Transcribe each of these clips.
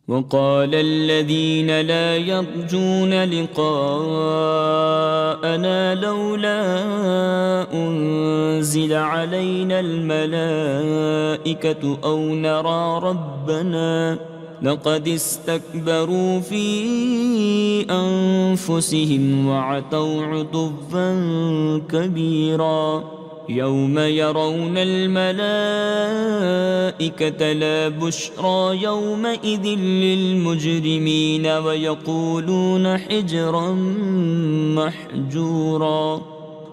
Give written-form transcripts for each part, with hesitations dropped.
وقال الذين لا يرجون لقاءنا لولا أنزل علينا الملائكة أو نرى ربنا لقد استكبروا في أنفسهم وعتوا عتوا كبيرا يوم يرون الملائكة لا بشرى يومئذ للمجرمين ويقولون حجرا محجورا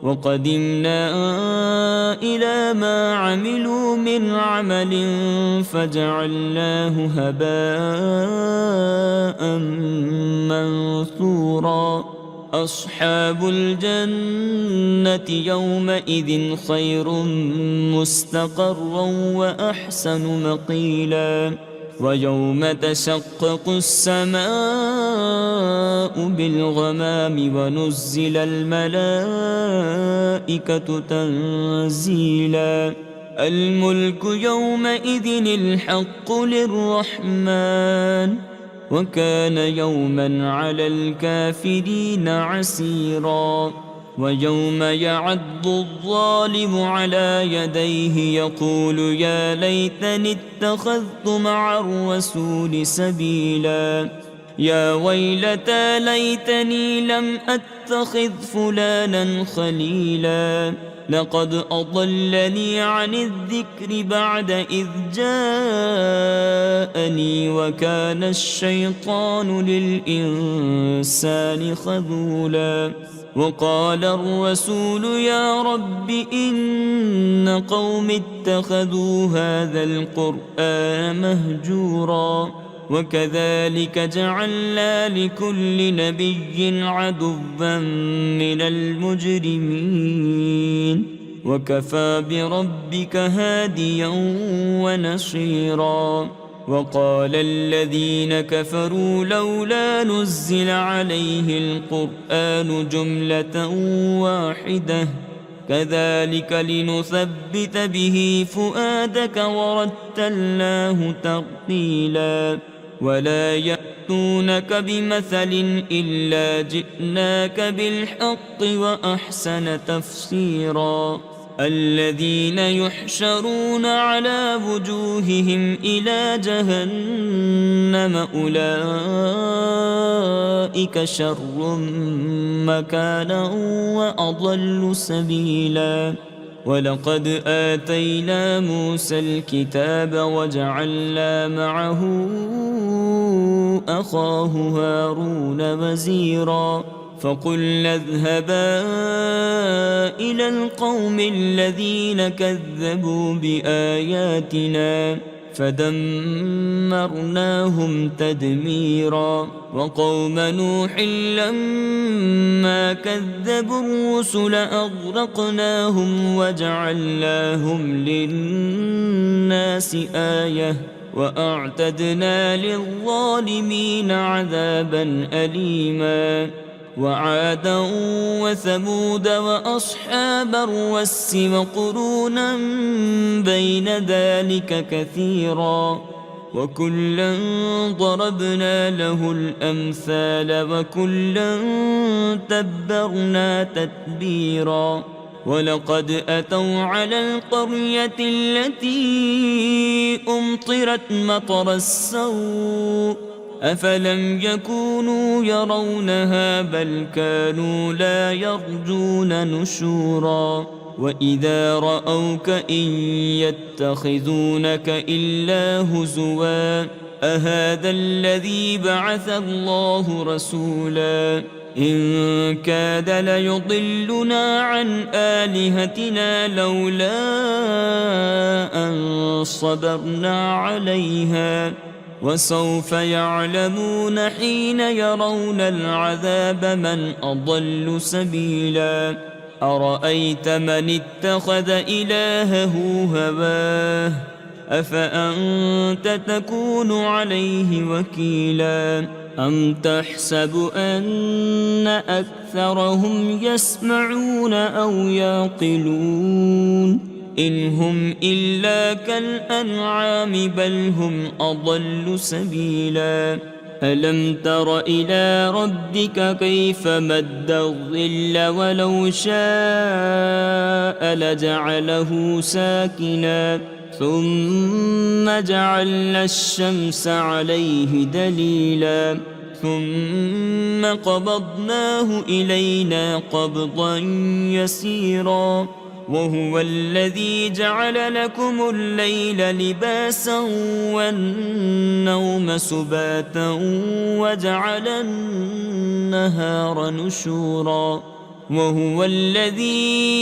وقدمنا إلى ما عملوا من عمل فجعلناه هباء منثورا أصحاب الجنة يومئذ خير مستقرا وأحسن مقيلا ويوم تشقق السماء بالغمام ونزل الملائكة تنزيلا الملك يومئذ الحق للرحمن وكان يوما على الكافرين عسيرا ويوم يعض الظالم على يديه يقول يا ليتني اتخذت مع الرسول سبيلا يا ويلتى ليتني لم أتخذ فلانا خليلا لقد أضلني عن الذكر بعد إذ جاءني وكان الشيطان للإنسان خذولا وقال الرسول يا رب إن قوم اتخذوا هذا القرآن مهجورا وكذلك جعلنا لكل نبي عدوا من المجرمين وكفى بربك هاديا ونصيرا وقال الذين كفروا لولا نزل عليه القرآن جملة واحدة كذلك لنثبت به فؤادك ورتلناه ترتيلا ولا يأتونك بمثل إلا جئناك بالحق وأحسن تفسيرا الذين يحشرون على وجوههم إلى جهنم أولئك شر مكانا وأضل سبيلا ولقد آتينا موسى الكتاب وجعلنا معه أخاه هارون وزيرا فقلنا اذهبا إلى القوم الذين كذبوا بآياتنا فدمرناهم تدميرا وقوم نوح لما كذبوا الرسل أغرقناهم وجعلناهم للناس آية وأعتدنا للظالمين عذابا أليما وعادا وثمود وأصحاب الرس وقرونا بين ذلك كثيرا وكلا ضربنا له الأمثال وكلا تبرنا تتبيرا ولقد أتوا على القرية التي أمطرت مطر السوء أفلم يكونوا يرونها بل كانوا لا يرجون نشورا وإذا رأوك إن يتخذونك إلا هزوا أهذا الذي بعث الله رسولا إن كاد ليضلنا عن آلهتنا لولا أن صبرنا عليها وسوف يعلمون حين يرون العذاب من أضل سبيلا أرأيت من اتخذ إلهه هواه أفأنت تكون عليه وكيلا أم تحسب أن أكثرهم يسمعون أو يعقلون إن هم إلا كالأنعام بل هم أضل سبيلا ألم تر إلى ربك كيف مد الظل ولو شاء لجعله ساكنا ثم جعلنا الشمس عليه دليلا ثم قبضناه إلينا قبضا يسيرا وهو الذي جعل لكم الليل لباسا والنوم سباتا وجعل النهار نشورا وهو الذي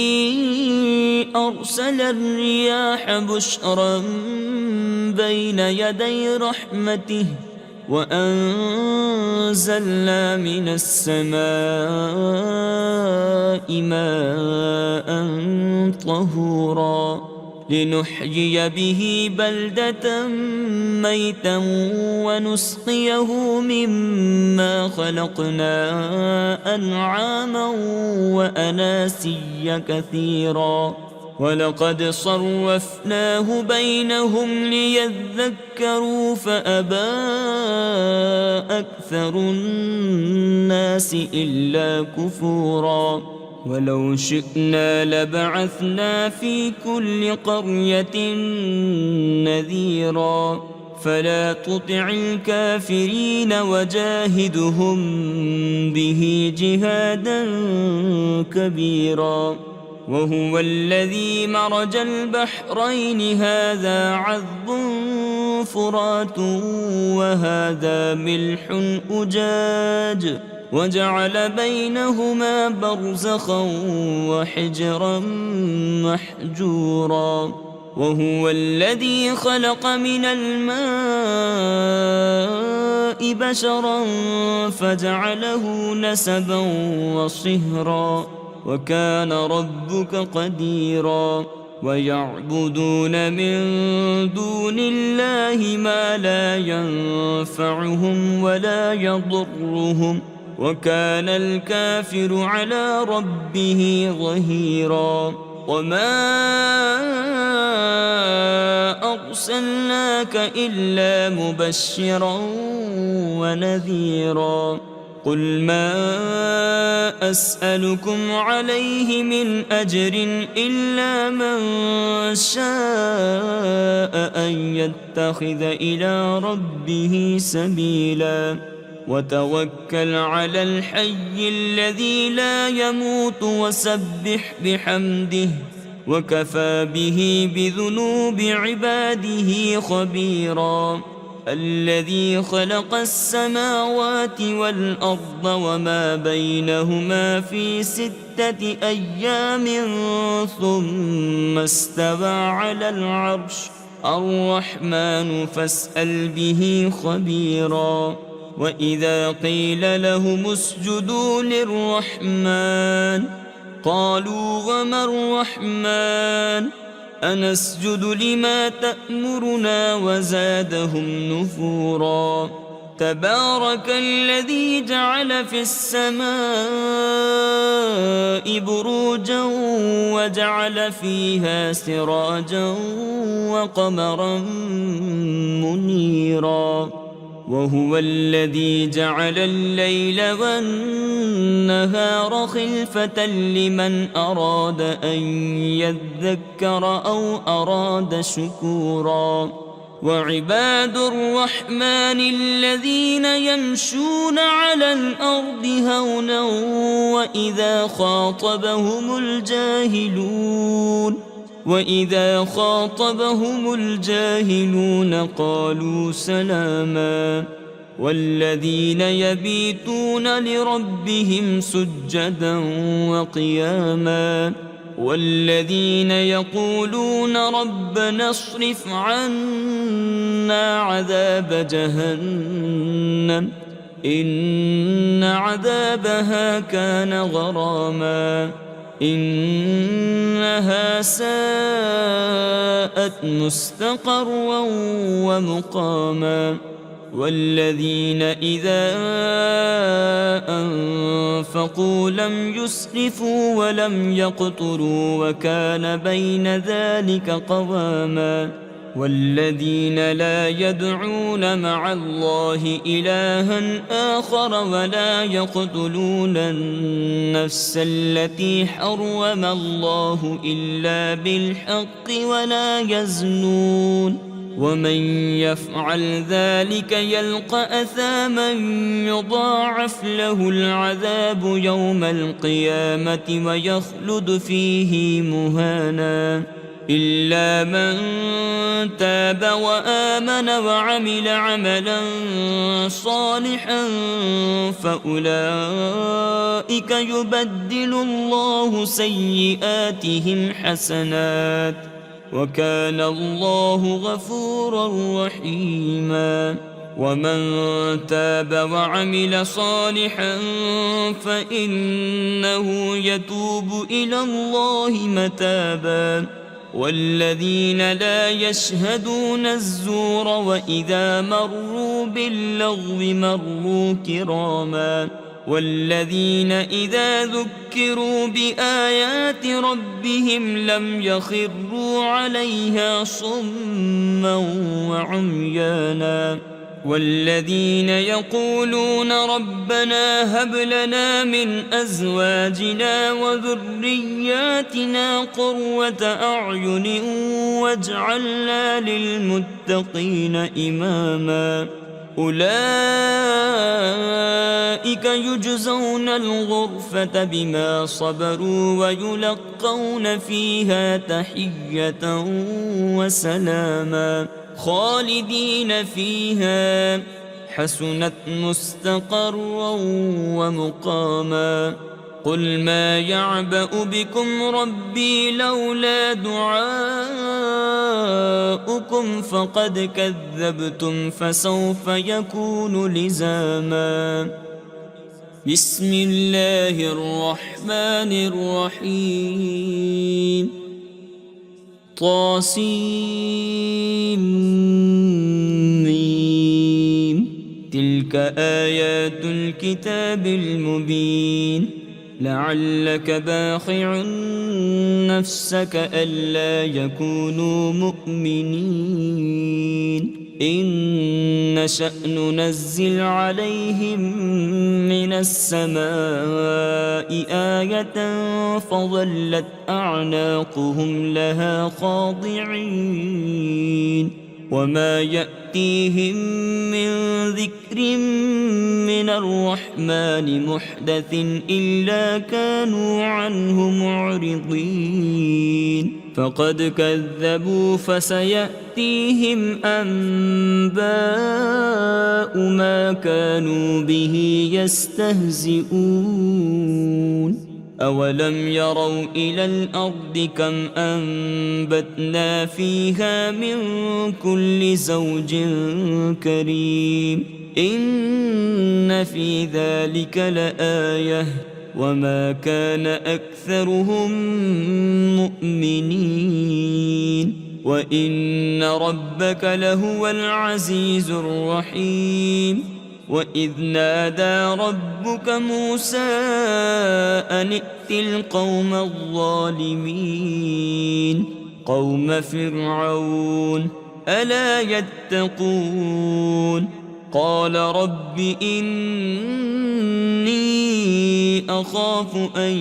أرسل الرياح بشرا بين يدي رحمته وأنزلنا من السماء ماء طهورا لنحيي به بلدة ميتا ونسقيه مما خلقنا أنعاما وأناسيا كثيرا ولقد صرفناه بينهم ليذكروا فأبى أكثر الناس إلا كفورا ولو شئنا لبعثنا في كل قرية نذيرا فلا تطع الكافرين وجاهدهم به جهادا كبيرا وهو الذي مرج البحرين هذا عذب فرات وهذا ملح أجاج وجعل بينهما برزخا وحجرا محجورا وهو الذي خلق من الماء بشرا فجعله نسبا وصهرا وكان ربك قديرا ويعبدون من دون الله ما لا ينفعهم ولا يضرهم وكان الكافر على ربه ظهيرا وما أرسلناك إلا مبشرا ونذيرا قل ما أسألكم عليه من أجر إلا من شاء أن يتخذ إلى ربه سبيلا وتوكل على الحي الذي لا يموت وسبح بحمده وكفى به بذنوب عباده خبيرا الذي خلق السماوات والأرض وما بينهما في 6 أيام ثم استوى على العرش الرحمن فاسأل به خبيرا وإذا قيل لهم اسجدوا للرحمن قالوا وما الرحمن أنسجد لما تأمرنا وزادهم نفورا تبارك الذي جعل في السماء بروجا وجعل فيها سراجا وقمرا منيرا وهو الذي جعل الليل والنهار خلفة لمن أراد أن يذكر أو أراد شكورا وعباد الرحمن الذين يمشون على الأرض هونا وإذا خاطبهم الجاهلون قالوا سلاما والذين يبيتون لربهم سجدا وقياما والذين يقولون ربنا اصرف عنا عذاب جهنم إن عذابها كان غراما إنها ساءت مستقرا ومقاما والذين إذا أنفقوا لم يسرفوا ولم يقتروا وكان بين ذلك قواما والذين لا يدعون مع الله إلها آخر ولا يقتلون النفس التي حرم الله إلا بالحق ولا يزنون ومن يفعل ذلك يلقى أثاما يضاعف له العذاب يوم القيامة ويخلد فيه مهانا إلا من تاب وآمن وعمل عملا صالحا فأولئك يبدل الله سيئاتهم حسنات وكان الله غفورا رحيما ومن تاب وعمل صالحا فإنه يتوب إلى الله متابا والذين لا يشهدون الزور وإذا مروا باللغو مروا كراما والذين إذا ذكروا بآيات ربهم لم يخروا عليها صما وعميانا والذين يقولون ربنا هب لنا من أزواجنا وذرياتنا قرة أعين واجعلنا للمتقين إماما أولئك يجزون الغرفة بما صبروا ويلقون فيها تحية وسلاما خالدين فيها حسنت مستقرا ومقاما قل ما يعبأ بكم ربي لولا دعاؤكم فقد كذبتم فسوف يكون لزاما بسم الله الرحمن الرحيم طاسيم تلك آيات الكتاب المبين لعلك باخع نفسك ألا يكونوا مؤمنين إن نشأ ننزل عليهم من السماء آية فظلت أعناقهم لها خاضعين وما يأتيهم من ذكر من الرحمن محدث إلا كانوا عنه معرضين فقد كذبوا فسيأتيهم أنباء ما كانوا به يستهزئون أولم يروا إلى الأرض كم أنبتنا فيها من كل زوج كريم إن في ذلك لآية وما كان أكثرهم مؤمنين وإن ربك لهو العزيز الرحيم وإذ نادى ربك موسى أن ائت القوم الظالمين قوم فرعون ألا يتقون قال رب إني أخاف أن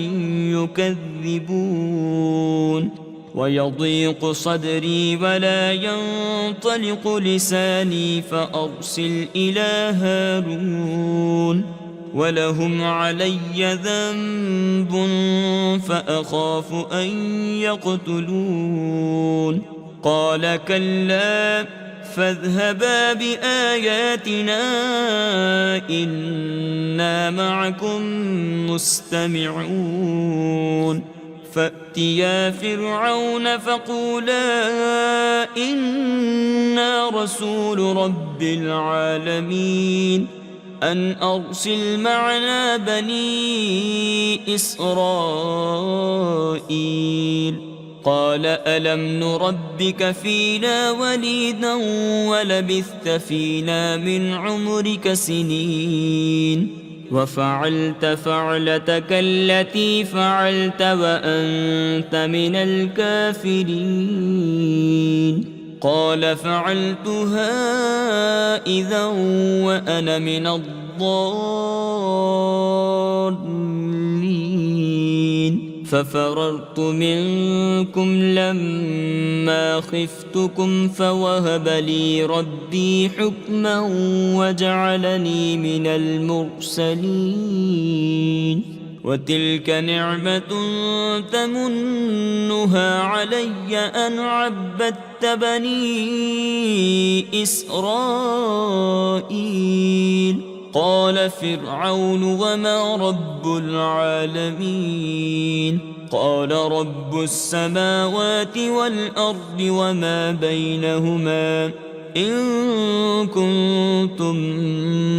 يكذبون ويضيق صدري ولا ينطلق لساني فأرسل إلى هارون ولهم علي ذنب فأخاف أن يقتلون قال كلا فاذهبا بآياتنا إنا معكم مستمعون فأتيا فرعون فقولا إنا رسول رب العالمين أن أرسل معنا بني إسرائيل قال ألم نربك فينا وليدا ولبثت فينا من عمرك سنين وفعلت فعلتك التي فعلت وأنت من الكافرين قال فعلتها إذا وأنا من الضالين ففررت منكم لما خفتكم فوهب لي ربي حكما وجعلني من المرسلين وتلك نعمة تمنها علي أن عبدت بني إسرائيل قال فرعون وما رب العالمين قال رب السماوات والأرض وما بينهما إن كنتم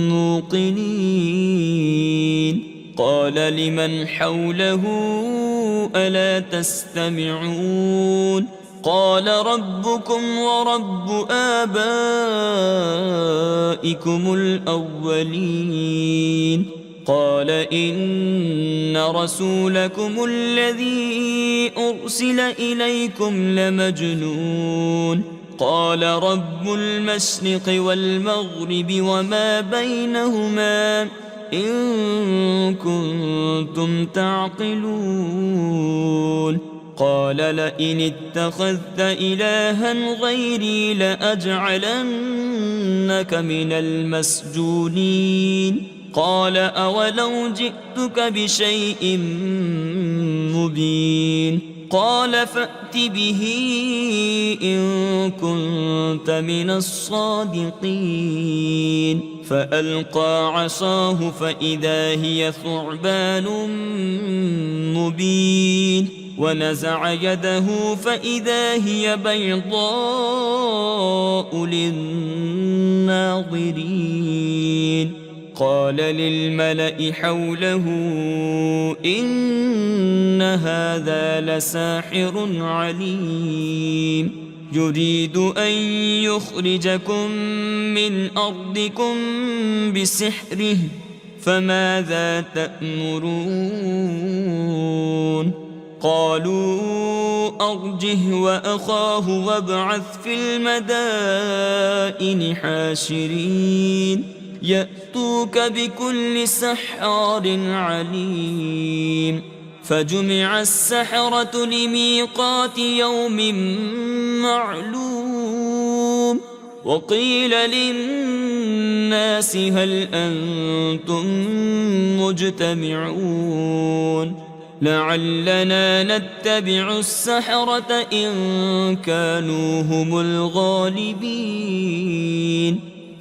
موقنين قال لمن حوله ألا تستمعون قال ربكم ورب آبائكم الأولين قال إن رسولكم الذي أرسل إليكم لمجنون قال رب المشرق والمغرب وما بينهما إن كنتم تعقلون قال لئن اتخذت إلها غيري لأجعلنك من المسجونين قال أولو جئتك بشيء مبين قال فأت به إن كنت من الصادقين فألقى عصاه فإذا هي ثعبان مبين ونزع يده فإذا هي بيضاء للناظرين قال للملأ حوله إن هذا لساحر عليم يريد أن يخرجكم من أرضكم بسحره فماذا تأمرون قالوا أرجه وأخاه وابعث في المدائن حاشرين يأتوك بكل سحار عليم فجمع السحرة لميقات يوم معلوم وقيل للناس هل أنتم مجتمعون لعلنا نتبع السحرة إن كانوا هم الغالبين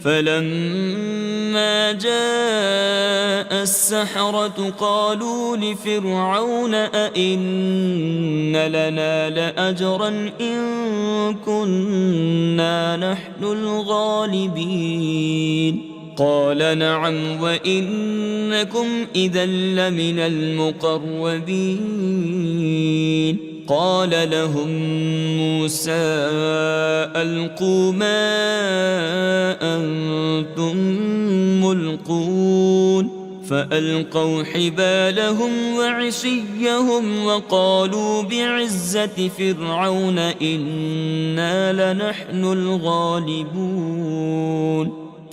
فلما جاء السحرة قالوا لفرعون أئن لنا لأجرا إن كنا نحن الغالبين قال نعم وإنكم إذا لمن المقربين قال لهم موسى ألقوا ما أنتم ملقون فألقوا حبالهم وعصيهم وقالوا بعزة فرعون إنا لنحن الغالبون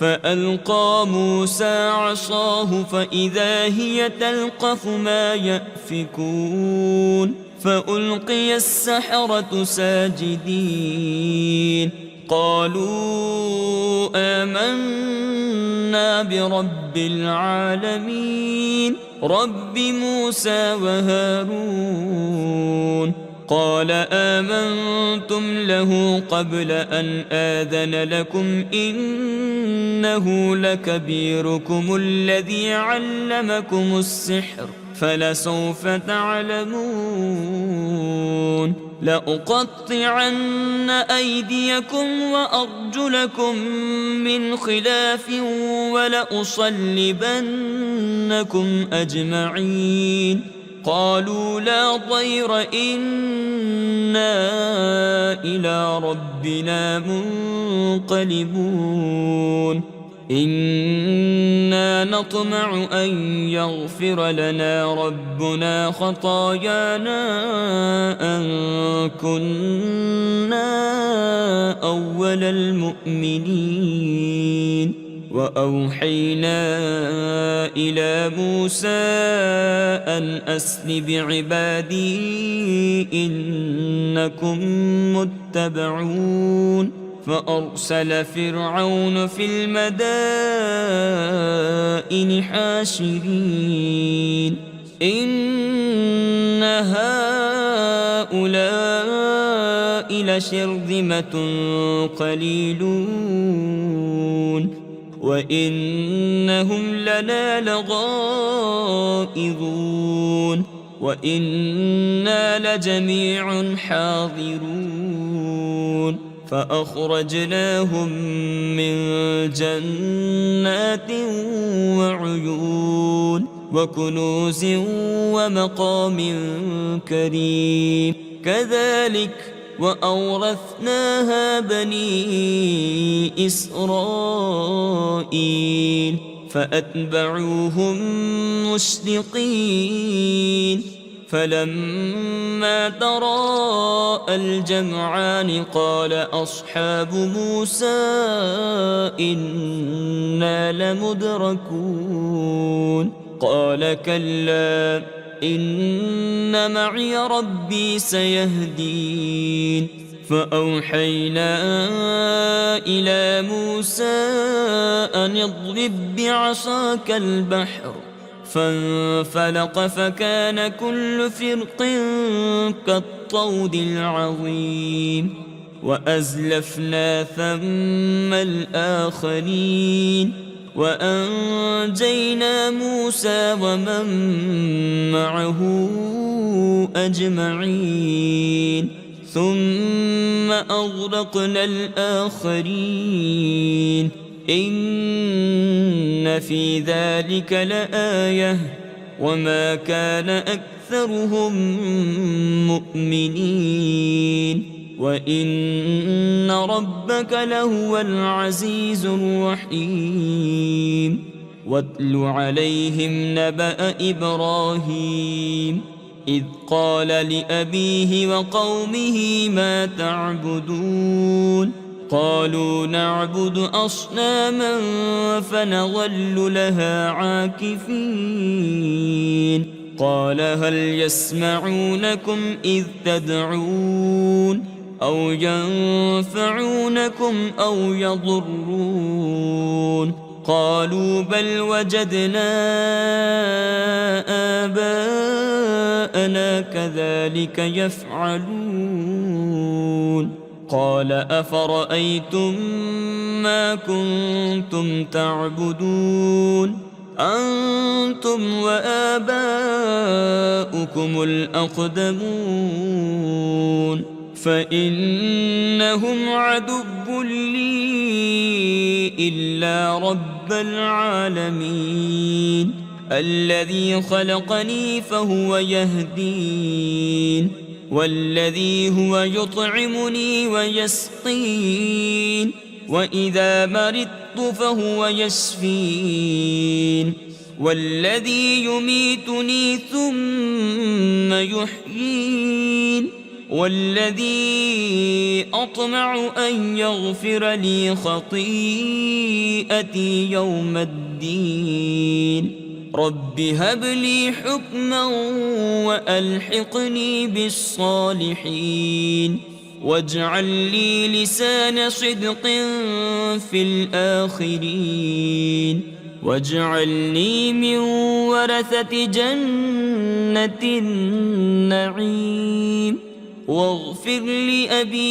فألقى موسى عصاه فإذا هي تلقف ما يأفكون فألقي السحرة ساجدين قالوا آمنا برب العالمين رب موسى وهارون قال آمنتم له قبل أن آذن لكم إنه لكبيركم الذي علمكم السحر فلسوف تعلمون لأقطعن أيديكم وأرجلكم من خلاف ولأصلبنكم أجمعين قالوا لا ضير إنا إلى ربنا منقلبون إنا نطمع أن يغفر لنا ربنا خطايانا أن كنا أول المؤمنين وأوحينا إلى موسى أن أسر بعبادي إنكم متبعون فأرسل فرعون في المدائن حاشرين إن هؤلاء لشرذمة قليلون وإنهم لنا لغائظون وإنا لجميع حاضرون فأخرجناهم من جنات وعيون وكنوز ومقام كريم كذلك وأورثناها بني إسرائيل فأتبعوهم مشرقين فلما تراءى الجمعان قال أصحاب موسى إنا لمدركون قال كلا إن معي ربي سيهدين فأوحينا إلى موسى أن اضرب بعصاك البحر فانفلق فكان كل فرق كالطود العظيم وأزلفنا ثم الآخرين وأنجينا موسى ومن معه أجمعين ثم أغرقنا الآخرين إن في ذلك لآية وما كان أكثرهم مؤمنين وإن ربك لهو العزيز الرحيم واتل عليهم نبأ إبراهيم إذ قال لأبيه وقومه ما تعبدون قالوا نعبد أصناما فنظل لها عاكفين قال هل يسمعونكم إذ تدعون أو ينفعونكم أو يضرون قالوا بل وجدنا آباءنا كذلك يفعلون قال أفرأيتم ما كنتم تعبدون أنتم وآباؤكم الأقدمون فإنهم عدو لي إلا رب العالمين الذي خلقني فهو يهدين والذي هو يطعمني ويسقين وإذا مرضت فهو يشفين والذي يميتني ثم يحيين والذي أطمع أن يغفر لي خطيئتي يوم الدين رب هب لي حكما وألحقني بالصالحين واجعل لي لسان صدق في الآخرين واجعلني من ورثة جنة النعيم واغفر لأبي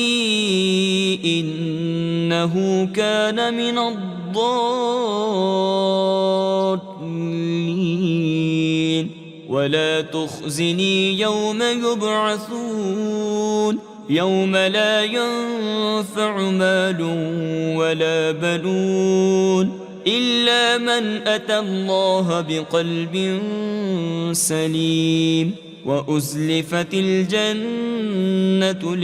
إنه كان من الضالين ولا تخزني يوم يبعثون يوم لا ينفع مال ولا بنون إلا من أتى الله بقلب سليم وأزلفت الجنة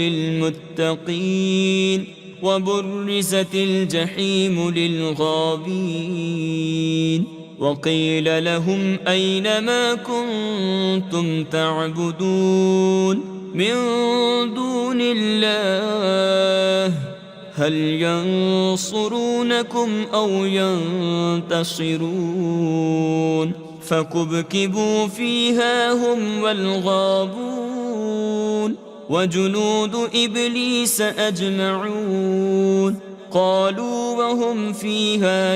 للمتقين وبرزت الجحيم للغابين وقيل لهم أين ما كنتم تعبدون من دون الله هل ينصرونكم أو ينتصرون فكبكبوا فيها هم والغابون وجنود إبليس أجمعون قالوا وهم فيها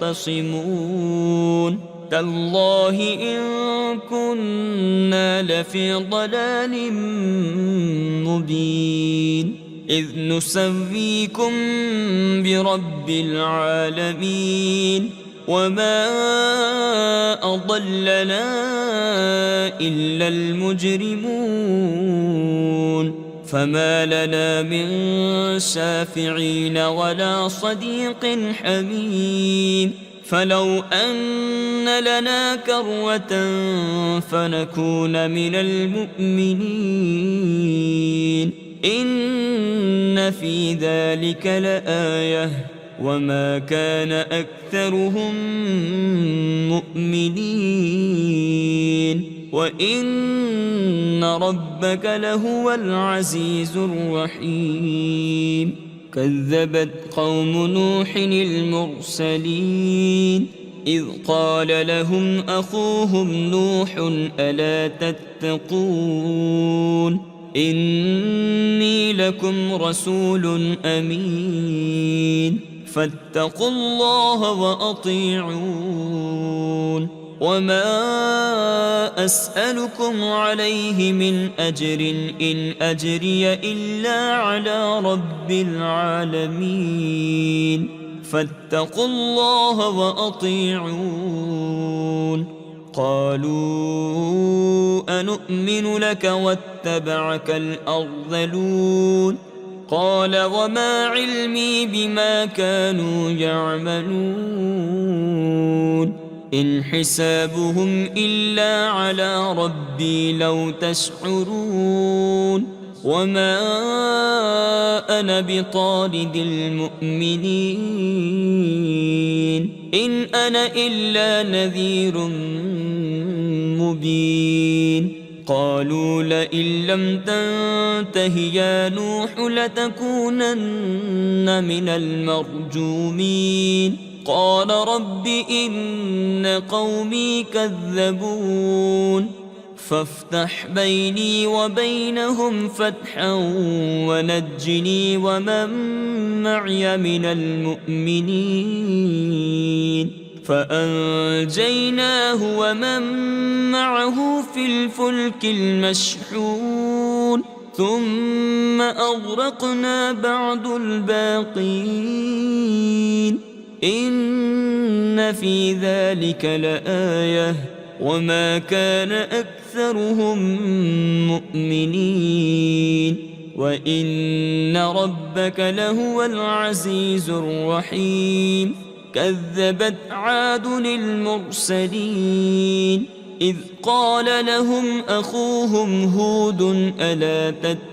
يختصمون تالله إن كنا لفي ضلال مبين إذ نسويكم برب العالمين وما أضلنا إلا المجرمون فما لنا من شافعين ولا صديق حميم فلو أن لنا كروة فنكون من المؤمنين إن في ذلك لآية وما كان أكثرهم مؤمنين وإن ربك لهو العزيز الرحيم كذبت قوم نوح المرسلين إذ قال لهم أخوهم نوح ألا تتقون إني لكم رسول أمين فاتقوا الله وأطيعون وما أسألكم عليه من أجر إن أجري إلا على رب العالمين فاتقوا الله وأطيعون قالوا أنؤمن لك واتبعك الأرذلون قال وما علمي بما كانوا يعملون إن حسابهم إلا على ربي لو تشعرون وما أنا بطارد المؤمنين إن أنا إلا نذير مبين قالوا لئن لم تنته يا نوح لتكونن من المرجومين قال رب إن قومي كذبون فافتح بيني وبينهم فتحا ونجني ومن معي من المؤمنين فأنجيناه ومن معه في الفلك المشحون ثم أغرقنا بعد الباقين إن في ذلك لآية وما كان أكثرهم مؤمنين وإن ربك لهو العزيز الرحيم كذبت عاد المرسلين إذ قال لهم أخوهم هود ألا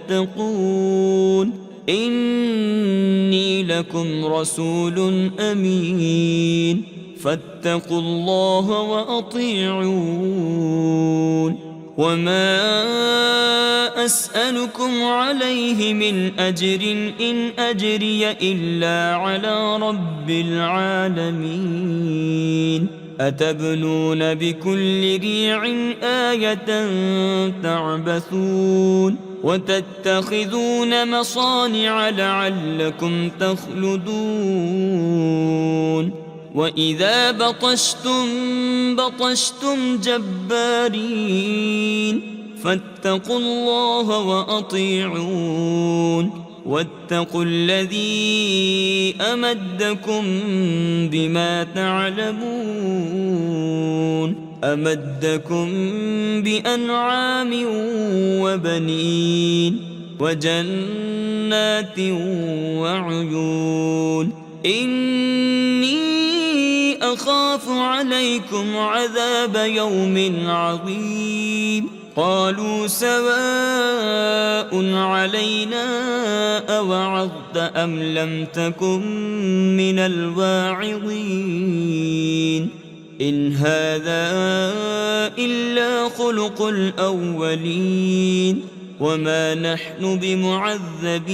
تتقون إني لكم رسول أمين فاتقوا الله وأطيعون وما أسألكم عليه من أجر إن أجري إلا على رب العالمين أتبنون بكل ريع آية تعبثون وتتخذون مصانع لعلكم تخلدون وإذا بطشتم بطشتم جبارين فاتقوا الله وأطيعون واتقوا الذي أمدكم بما تعلمون أمدكم بأنعام وبنين وجنات وعيون إني أخاف عليكم عذاب يوم عظيم قالوا سواء علينا أوعظت أم لم تكن من الواعظين إن هذا إلا خلق الأولين وما نحن بمعذبين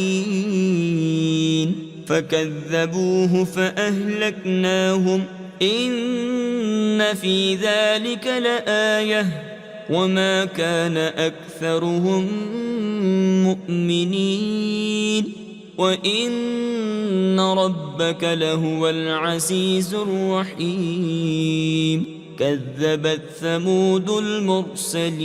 فكذبوه فأهلكناهم إن في ذلك لآية وما كان أكثرهم مؤمنين وإن ربك لهو العزيز الرحيم كذبت ثمود المرسلين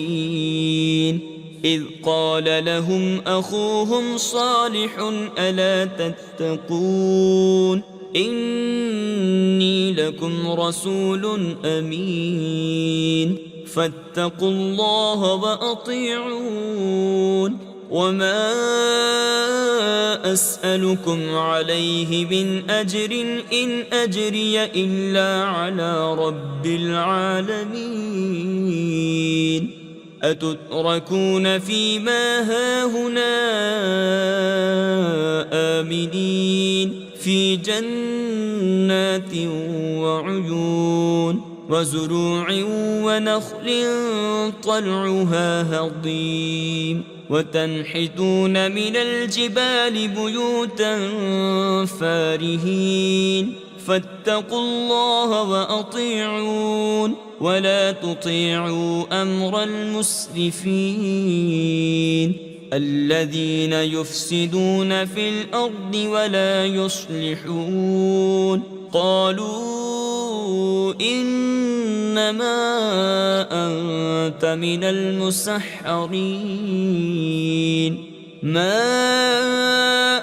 إذ قال لهم أخوهم صالح ألا تتقون إني لكم رسول أمين فاتقوا الله وأطيعون وما أسألكم عليه من أجر إن أجري إلا على رب العالمين أتتركون فيما هاهنا آمنين في جنات وعيون وزروع ونخل طلعها هضيم وتنحتون من الجبال بيوتا فارهين فاتقوا الله وأطيعون ولا تطيعوا أمر المسرفين الذين يفسدون في الأرض ولا يصلحون قالوا إنما أنت من المسحرين ما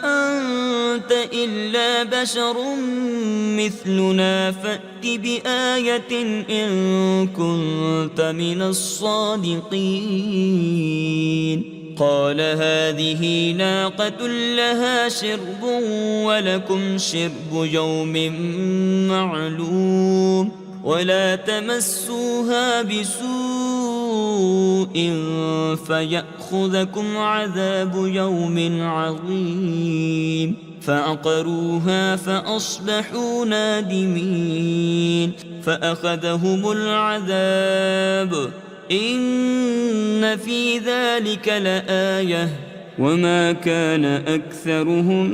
أنت إلا بشر مثلنا فأت بآية إن كنت من الصادقين قال هذه ناقة لها شرب ولكم شرب يوم معلوم ولا تمسوها بسوء فيأخذكم عذاب يوم عظيم فعقروها فأصبحوا نادمين فأخذهم العذاب إن في ذلك لآية وما كان أكثرهم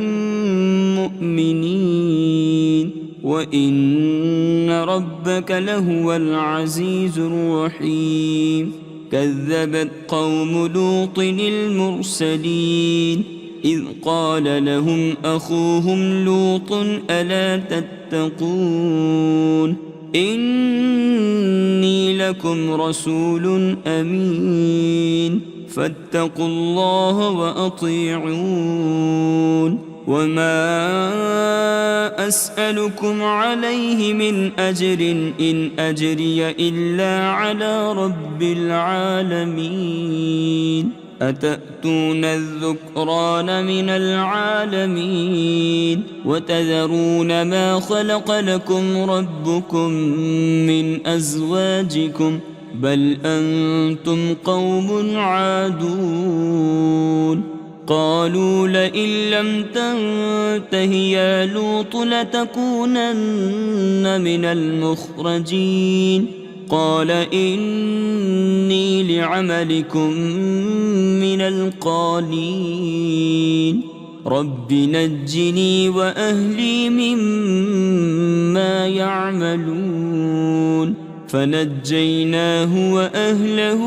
مؤمنين وإن ربك لهو العزيز الرحيم كذبت قوم لوط المرسلين إذ قال لهم أخوهم لوط ألا تتقون إني لكم رسول أمين فاتقوا الله وأطيعون وما أسألكم عليه من أجر إن أجري إلا على رب العالمين أتأتون الذكران من العالمين وتذرون ما خلق لكم ربكم من أزواجكم بل أنتم قوم عادون قالوا لئن لم تنته يا لوط لتكونن من المخرجين قال إني لعملكم من القالين رب نجني وأهلي مما يعملون فنجيناه وأهله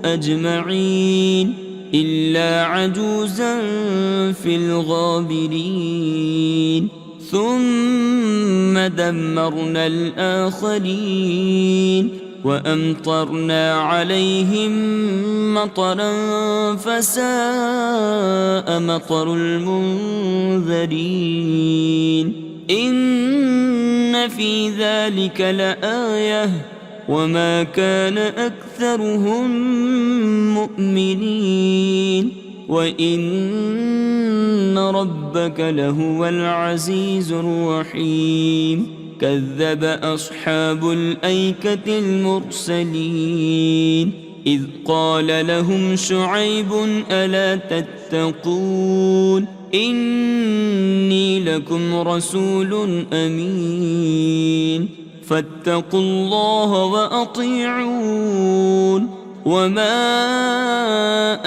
أجمعين إلا عجوزا في الغابرين ثم دمرنا الآخرين وأمطرنا عليهم مطرا فساء مطر المنذرين إن في ذلك لآية وما كان أكثرهم مؤمنين وإن ربك لهو العزيز الرحيم كذب أصحاب الأيكة المرسلين إذ قال لهم شعيب ألا تتقون إني لكم رسول أمين فاتقوا الله وأطيعون وما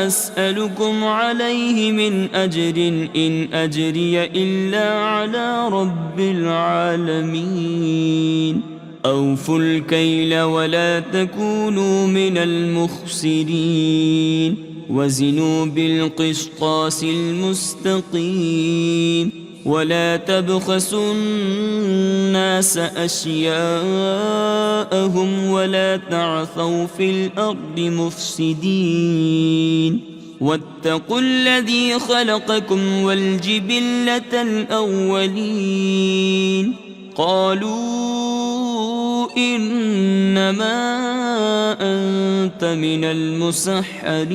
أسألكم عليه من أجر إن أجري إلا على رب العالمين أوفوا الكيل ولا تكونوا من المخسرين وزنوا بالقسطاس المستقيم ولا تبخسوا الناس أشياءهم ولا تعثوا في الأرض مفسدين واتقوا الذي خلقكم والجبلة الأولين قالوا إنما أنت من المسحرين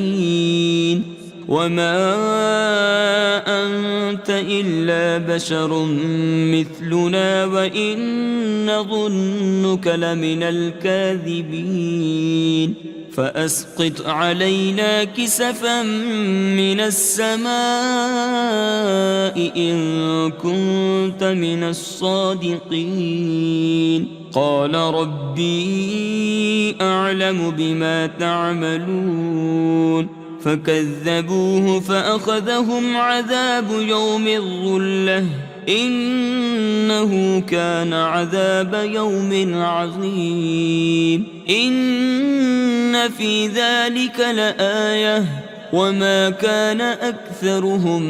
وما أنت إلا بشر مثلنا وإن نظنك لمن الكاذبين فأسقط علينا كسفا من السماء إن كنت من الصادقين قال ربي أعلم بما تعملون فكذبوه فأخذهم عذاب يوم الظلة إنه كان عذاب يوم عظيم إن في ذلك لآية وما كان أكثرهم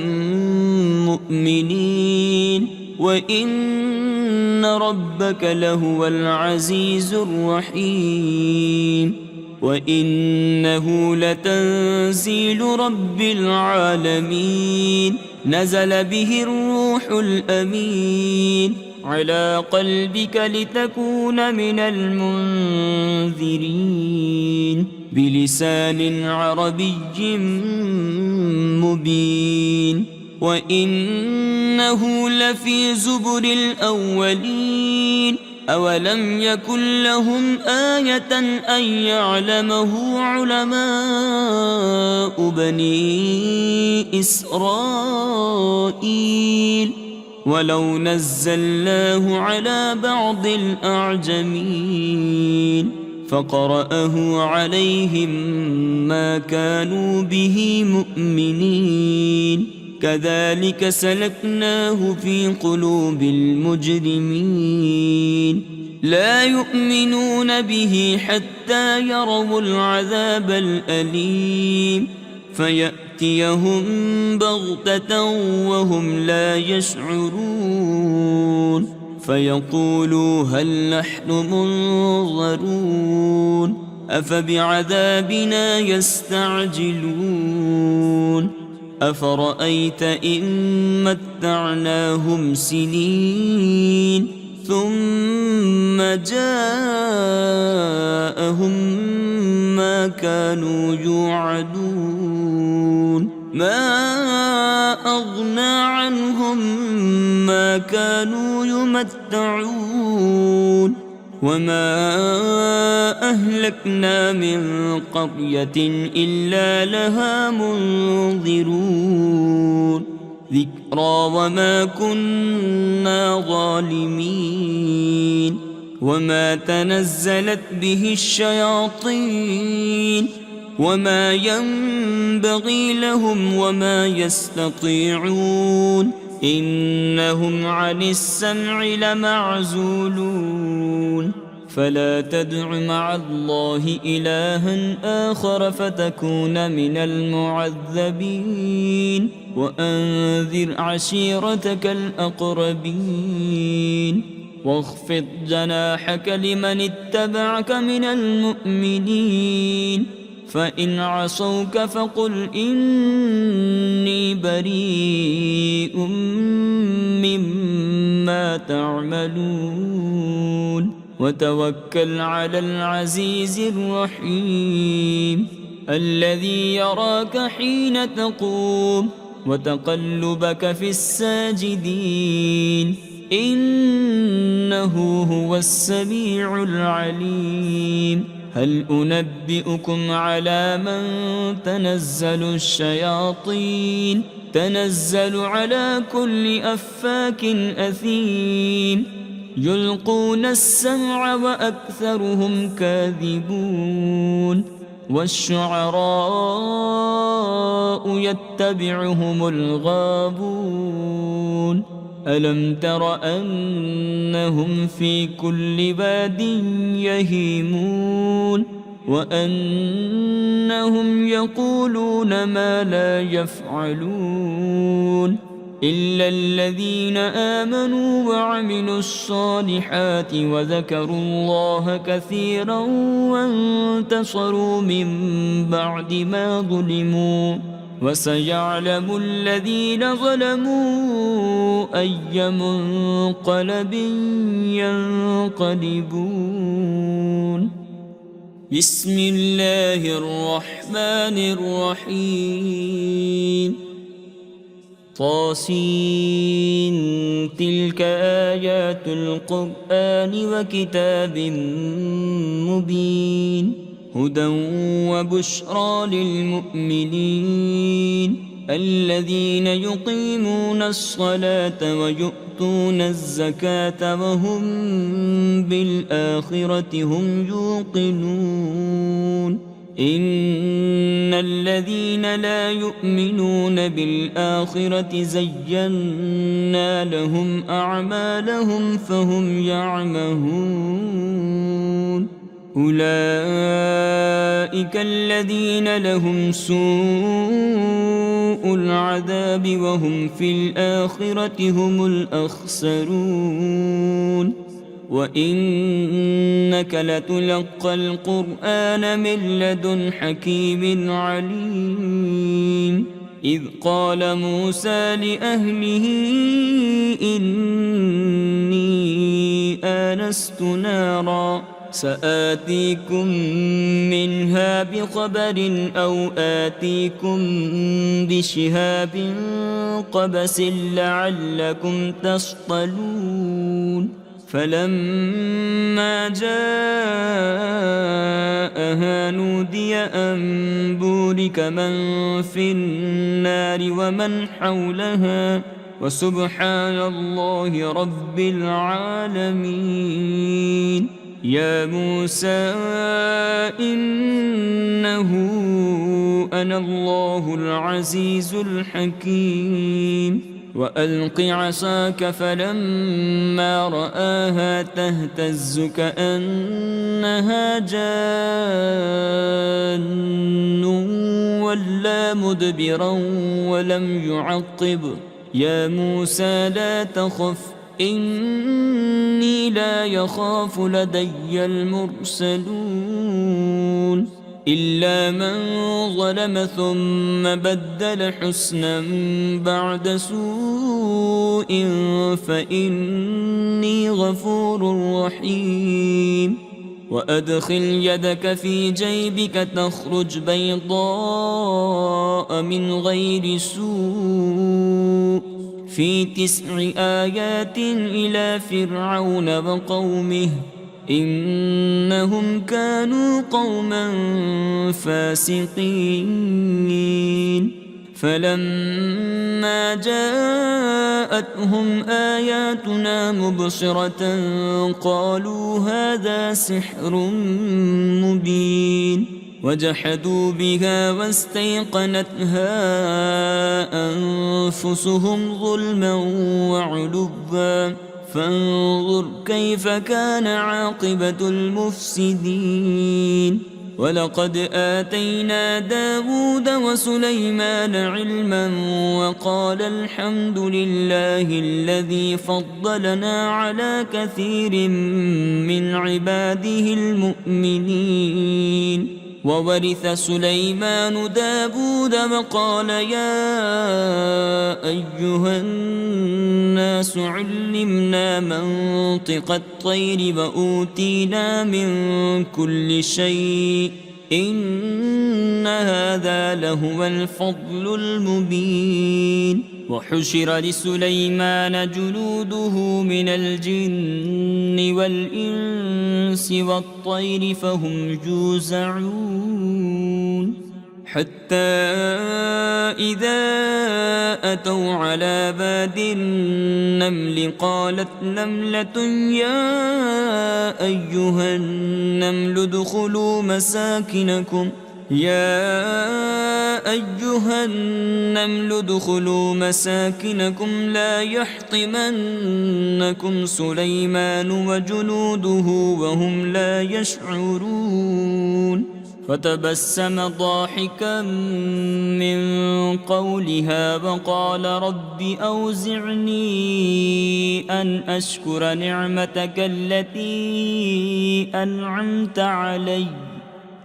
مؤمنين وإن ربك لهو العزيز الرحيم وإنه لتنزيل رب العالمين نزل به الروح الأمين على قلبك لتكون من المنذرين بلسان عربي مبين وإنه لفي زبر الأولين أولم يكن لهم آية أن يعلمه علماء بني إسرائيل ولو نزلناه على بعض الأعجمين فقرأه عليهم ما كانوا به مؤمنين كذلك سلكناه في قلوب المجرمين لا يؤمنون به حتى يروا العذاب الأليم فيأتيهم بغتة وهم لا يشعرون فيقولوا هل نحن منظرون أفبعذابنا يستعجلون أفرأيت إن متعناهم سنين ثم جاءهم ما كانوا يوعدون ما أغنى عنهم ما كانوا يمتعون وما أهلكنا من قرية إلا لها منذرون ذكرى وما كنا ظالمين وما تنزلت به الشياطين وما ينبغي لهم وما يستطيعون إنهم عن السمع لمعزولون فلا تدع مع الله إلها آخر فتكون من المعذبين وأنذر عشيرتك الأقربين واخفض جناحك لمن اتبعك من المؤمنين فإن عصوك فقل إني بريء مما تعملون وتوكل على العزيز الرحيم الذي يراك حين تقوم وتقلبك في الساجدين إنه هو السميع العليم هل أنبئكم على من تنزل الشياطين تنزل على كل أفاك أثيم يلقون السمع وأكثرهم كاذبون والشعراء يتبعهم الغابون ألم تر أنهم في كل واد يهيمون وأنهم يقولون ما لا يفعلون إلا الذين آمنوا وعملوا الصالحات وذكروا الله كثيرا وانتصروا من بعد ما ظلموا وسيعلم الذين ظلموا أي منقلب ينقلبون بسم الله الرحمن الرحيم طاسين تلك آيات القرآن وكتاب مبين هدى وبشرى للمؤمنين الذين يقيمون الصلاة ويؤتون الزكاة وهم بالآخرة هم يوقنون إن الذين لا يؤمنون بالآخرة زينا لهم أعمالهم فهم يعمهون أولئك الذين لهم سوء العذاب وهم في الآخرة هم الأخسرون وإنك لتلقى القرآن من لدن حكيم عليم إذ قال موسى لأهله إني آنست نارا سآتيكم منها بخبر أو آتيكم بشهاب قبس لعلكم تصطلون فلما جاءها نودي أن بورك من في النار ومن حولها وسبحان الله رب العالمين يا موسى إنه أنا الله العزيز الحكيم وألق عصاك فلما رآها تهتز كأنها جان ولا مدبرا ولم يعقب يا موسى لا تخف إني لا يخاف لدي المرسلون إلا من ظلم ثم بدل حسنا بعد سوء فإني غفور رحيم وأدخل يدك في جيبك تخرج بيضاء من غير سوء في 9 آيات إلى فرعون وقومه إنهم كانوا قوما فاسقين فلما جاءتهم آياتنا مبصرة قالوا هذا سحر مبين وجحدوا بها واستيقنتها أنفسهم ظلما وعلوا فانظر كيف كان عاقبة المفسدين ولقد آتينا داود وسليمان علما وقال الحمد لله الذي فضلنا على كثير من عباده المؤمنين وورث سليمان داود وقال يا أيها الناس علمنا منطق الطير وأوتينا من كل شيء إن هذا لهو الفضل المبين وحشر لسليمان جنوده من الجن والإنس والطير فهم جوزعون حتى إذا أتوا على باد النمل قالت نملة يا أيها النمل ادخلوا مساكنكم لا يحطمنكم سليمان وجنوده وهم لا يشعرون فتبسم ضاحكا من قولها وقال رب أوزعني أن أشكر نعمتك التي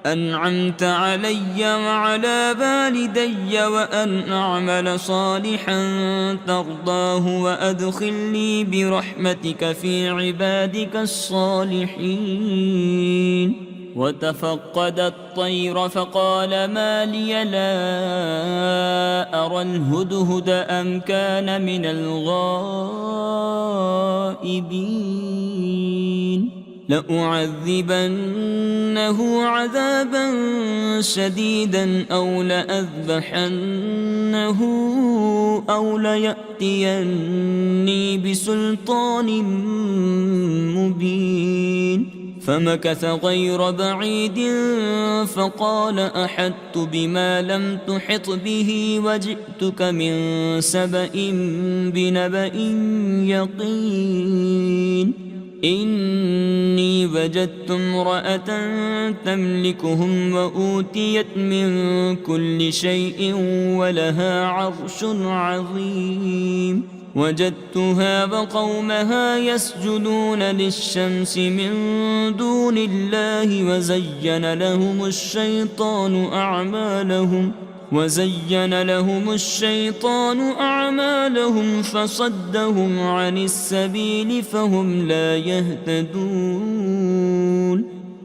أنعمت علي وعلى والدي وأن أعمل صالحا ترضاه وأدخلني برحمتك في عبادك الصالحين وتفقد الطير فقال ما لي لا أرى الهدهد أم كان من الغائبين لأعذبنه عذابا شديدا أو لأذبحنه أو ليأتيني بسلطان مبين فمكث غير بعيد فقال أحطت بما لم تحط به وجئتك من سبأ بنبأ يقين إني وجدت امرأة تملكهم وأوتيت من كل شيء ولها عرش عظيم وجدتها وقومها يسجدون للشمس من دون الله وزين لهم الشيطان أعمالهم فصدهم عن السبيل فهم لا يهتدون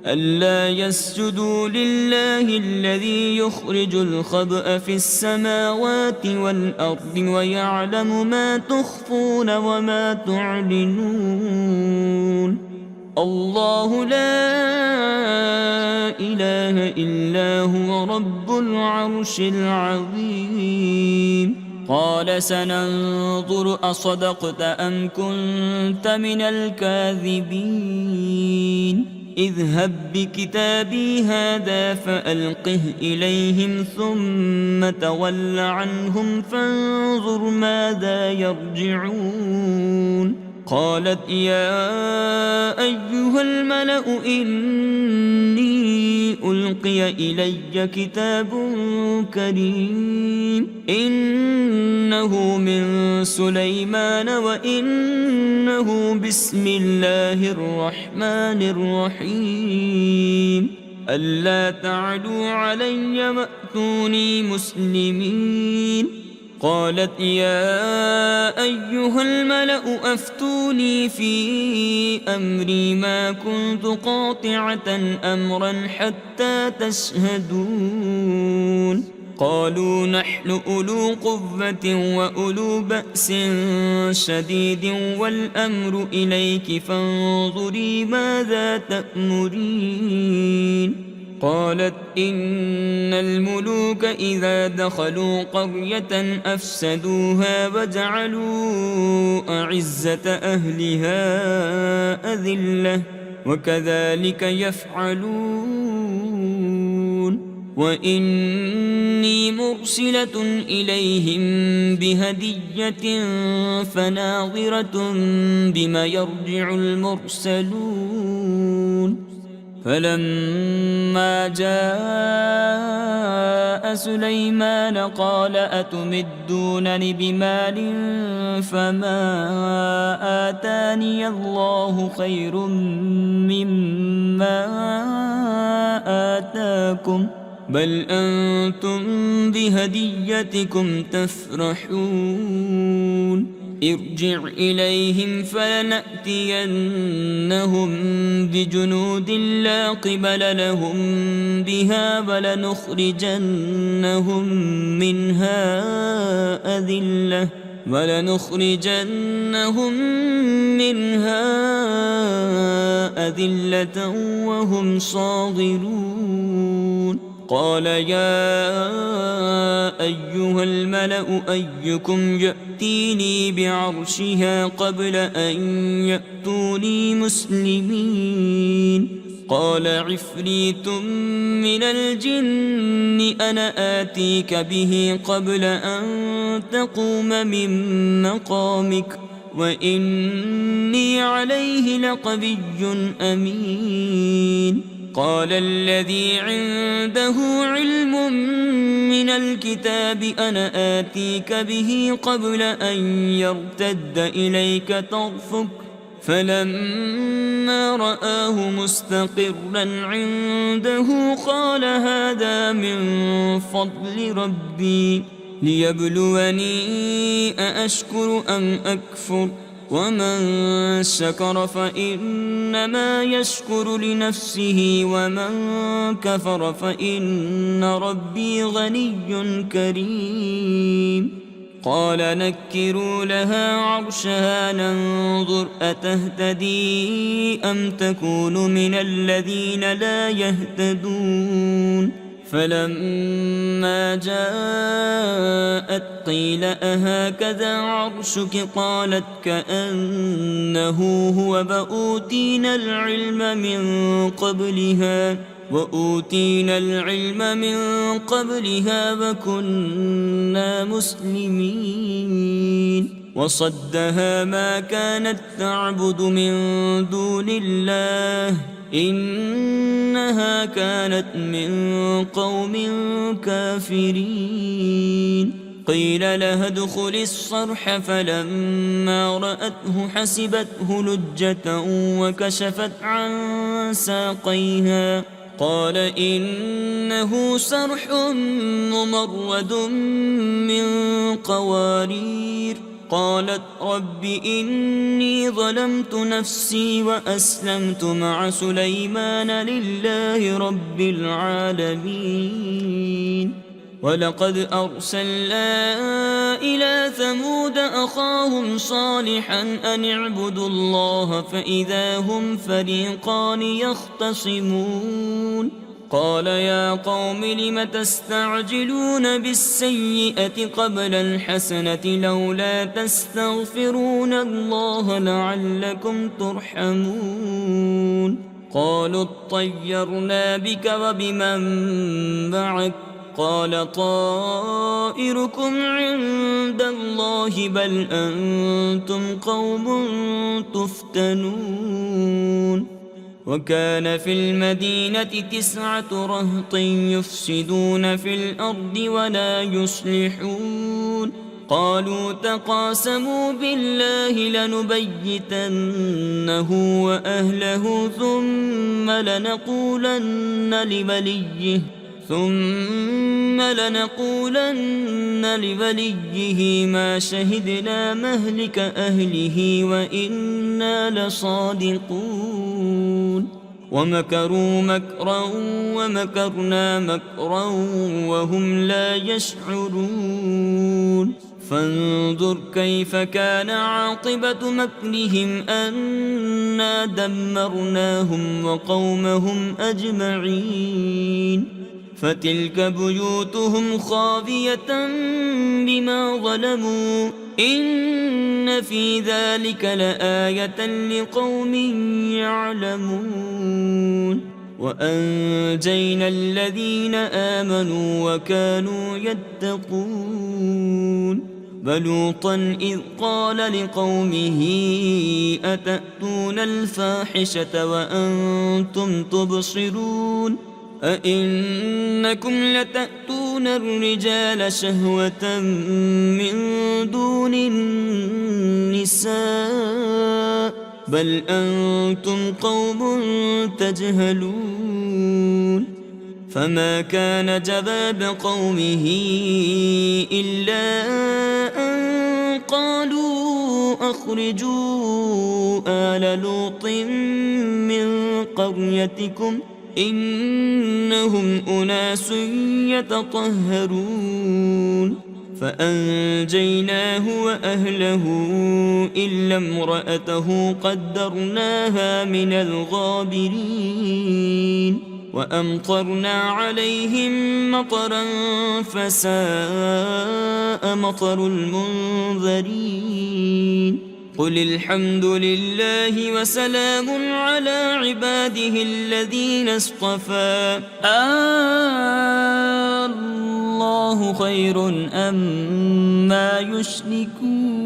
ألا يسجدوا لله الذي يخرج الخبأ في السماوات والأرض ويعلم ما تخفون وما تعلنون الله لا إله إلا هو رب العرش العظيم قال سننظر أصدقت أم كنت من الكاذبين اذهب بكتابي هذا فألقه إليهم ثم تول عنهم فانظر ماذا يرجعون قالت يا أيها الملأ إني ألقي إلي كتاب كريم إنه من سليمان وإنه بسم الله الرحمن الرحيم ألا تعلوا علي وأتوني مسلمين قالت يا أيها الملأ أفتوني في أمري ما كنت قاطعة أمرا حتى تشهدون قالوا نحن أولو قوة وأولو بأس شديد والأمر إليك فانظري ماذا تأمرين قالت إن الملوك إذا دخلوا قرية أفسدوها وجعلوا أعزة أهلها أذلة وكذلك يفعلون وإني مرسلة إليهم بهدية فناظرة بما يرجع المرسلون فلما جاء سليمان قال أتمدونني بمال فما آتاني الله خير مما آتاكم بل أنتم بهديتكم تفرحون ارجع إليهم فلنأتينهم بجنود لا قبل لهم بها ولنخرجنهم منها أذلة وهم صاغرون. قال يا أيها الملأ أيكم يأتيني بعرشها قبل أن يأتوني مسلمين. قال عفريت من الجن أنا آتيك به قبل أن تقوم من مقامك وإني عليه لقوي أمين. قال الذي عنده علم من الكتاب أنا آتيك به قبل أن يرتد إليك طرفك فلما رآه مستقرا عنده قال هذا من فضل ربي ليبلوني أأشكر أم أكفر ومن شكر فإنما يشكر لنفسه ومن كفر فإن ربي غني كريم. قال نكروا لها عرشها ننظر أتهتدي أم تكون من الذين لا يهتدون. فلما جاءت قيل أهكذا عرشك قالت كأنه هو وأوتينا العلم من قبلها وكنا مسلمين. وصدها ما كانت تعبد من دون الله إنها كانت من قوم كافرين. قيل لها ادخل الصرح فلما رأته حسبته لجة وكشفت عن ساقيها قال إنه صرح ممرد من قوارير. قالت رب إني ظلمت نفسي وأسلمت مع سليمان لله رب العالمين. ولقد أرسلنا إلى ثمود أخاهم صالحا أن اعبدوا الله فإذا هم فريقان يختصمون. قال يا قوم لم تستعجلون بالسيئة قبل الحسنة لولا تستغفرون الله لعلكم ترحمون. قالوا اطيرنا بك وبمن معك قال طائركم عند الله بل أنتم قوم تفتنون. وكان في المدينة 9 رهط يفسدون في الأرض ولا يصلحون. قالوا تقاسموا بالله لنبيتنه وأهله ثم لنقولن لوليه ما شهدنا مهلك أهله وإنا لصادقون. ومكروا مكرا ومكرنا مكرا وهم لا يشعرون. فانظر كيف كان عاقبة مكرهم أنا دمرناهم وقومهم أجمعين. فتلك بيوتهم خاوية بما ظلموا إن في ذلك لآية لقوم يعلمون. وأنجينا الذين آمنوا وكانوا يتقون. ولوطا إذ قال لقومه أتأتون الفاحشة وأنتم تبصرون أئنكم لتأتون الرجال شهوة من دون النساء بل أنتم قوم تجهلون. فما كان جواب قومه إلا أن قالوا أخرجوا آل لوط من قريتكم إنهم أناس يتطهرون فأنجيناه وأهله إلا امرأته قدرناها من الغابرين وأمطرنا عليهم مطرا فساء مطر المنذرين قل الحمد لله وسلام على عباده الذين اصطفى الله خير أم ما يشركون